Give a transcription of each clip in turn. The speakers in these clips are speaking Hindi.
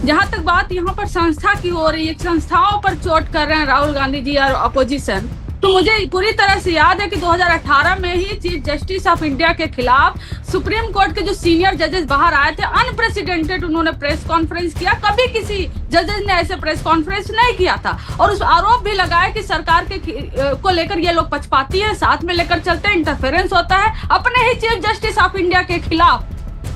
जहां तक बात यहाँ पर संस्था की हो रही है, संस्थाओं पर चोट कर रहे हैं राहुल गांधी जी और अपोजिशन, तो मुझे पूरी तरह से याद है कि 2018 में ही चीफ जस्टिस ऑफ इंडिया के खिलाफ सुप्रीम कोर्ट के जो सीनियर जजेस बाहर आए थे, अनप्रेसिडेंटेड उन्होंने प्रेस कॉन्फ्रेंस किया। कभी किसी जजेस ने ऐसे प्रेस कॉन्फ्रेंस नहीं किया था और उस आरोप भी लगाया कि सरकार के को लेकर ये लोग पक्षपाती है, साथ में लेकर चलते हैं, इंटरफेरेंस होता है। अपने ही चीफ जस्टिस ऑफ इंडिया के खिलाफ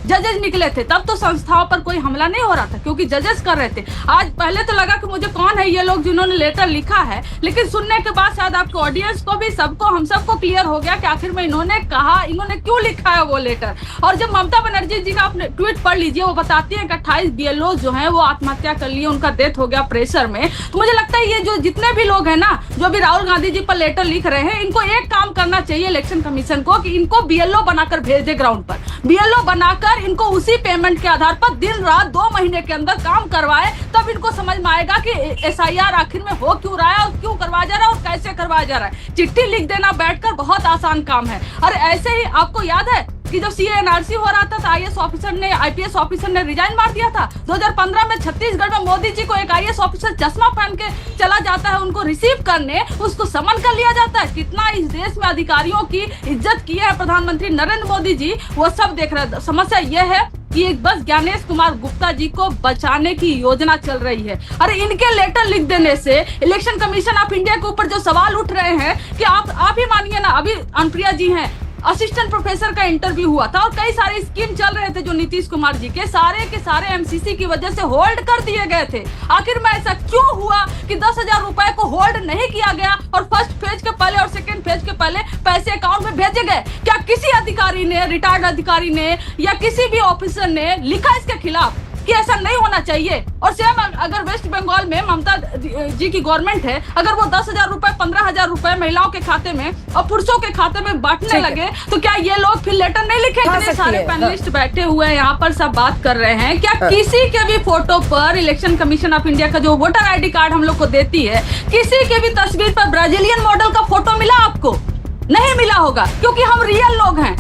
जजेस निकले थे, तब तो संस्थाओं पर कोई हमला नहीं हो रहा था क्योंकि जजेस कर रहे थे। आज पहले तो लगा कि मुझे कौन है ये लोग जिन्होंने लेटर लिखा है, लेकिन सुनने के बाद शायद आपके ऑडियंस को भी, सबको, हम सबको क्लियर हो गया कि आखिर में इन्होंने कहा, इन्होंने क्यों लिखा है वो लेटर। और जब ममता बनर्जी जी का आपने ट्वीट पढ़ लीजिए, वो बताती है कि 28 BLO जो है वो आत्महत्या कर लिए, उनका डेथ हो गया प्रेशर में। तो मुझे लगता है ये जो जितने भी लोग हैं ना, जो भी राहुल गांधी जी पर लेटर लिख रहे हैं, इनको एक काम करना चाहिए इलेक्शन कमीशन को कि इनको BLO बनाकर भेज दे ग्राउंड पर। BLO बनाकर इनको उसी पेमेंट के आधार पर दिन रात 2 महीने के अंदर काम करवाए, तब इनको समझ में आएगा कि SIR आखिर में हो क्यों रहा है और क्यों करवाया जा रहा है और कैसे करवाया जा रहा है। चिट्ठी लिख देना बैठकर बहुत आसान काम है। और ऐसे ही आपको याद है कि जब CA/NRC हो रहा था तो IAS ऑफिसर ने, IPS ऑफिसर ने रिजाइन मार दिया था। 2015 में छत्तीसगढ़ में मोदी जी को एक IAS ऑफिसर चश्मा पहन के चला जाता है, उनको रिसीव करने, उसको समन कर लिया जाता है। कितना इस देश में अधिकारियों की इज्जत की है प्रधानमंत्री नरेंद्र मोदी जी, वो सब देख रहे हैं। समस्या ये है कि बस ज्ञानेश कुमार गुप्ता जी को बचाने की योजना चल रही है। अरे इनके लेटर लिख देने से इलेक्शन कमीशन ऑफ इंडिया के ऊपर जो सवाल उठ रहे हैं कि आप ही मानिए ना, अभी अनुप्रिया जी हैं, असिस्टेंट प्रोफेसर का इंटरव्यू हुआ था और कई सारे स्कीम चल रहे थे जो नीतीश कुमार जी के, सारे के सारे MCC की वजह से होल्ड कर दिए गए थे। आखिर में ऐसा क्यों हुआ कि 10,000 रुपए को होल्ड नहीं किया गया और फर्स्ट फेज के पहले और सेकंड फेज के पहले पैसे अकाउंट में भेजे गए? क्या किसी अधिकारी ने, रिटायर्ड अधिकारी ने या किसी भी ऑफिसर ने लिखा इसके खिलाफ कि ऐसा नहीं होना चाहिए? और सेम अगर वेस्ट बंगाल में ममता जी की गवर्नमेंट है, अगर वो 10,000 रुपए, 15,000 रुपए महिलाओं के खाते में और पुरुषों के खाते में बांटने लगे, तो क्या ये लोग फिर लेटर नहीं लिखेंगे? इतने सारे पैनलिस्ट बैठे हुए हैं यहाँ पर, सब बात कर रहे हैं। क्या किसी के भी फोटो पर इलेक्शन कमीशन ऑफ इंडिया का जो वोटर ID कार्ड हम लोग को देती है, किसी के भी तस्वीर पर ब्राजीलियन मॉडल का फोटो मिला आपको? नहीं मिला होगा, क्योंकि हम रियल लोग हैं।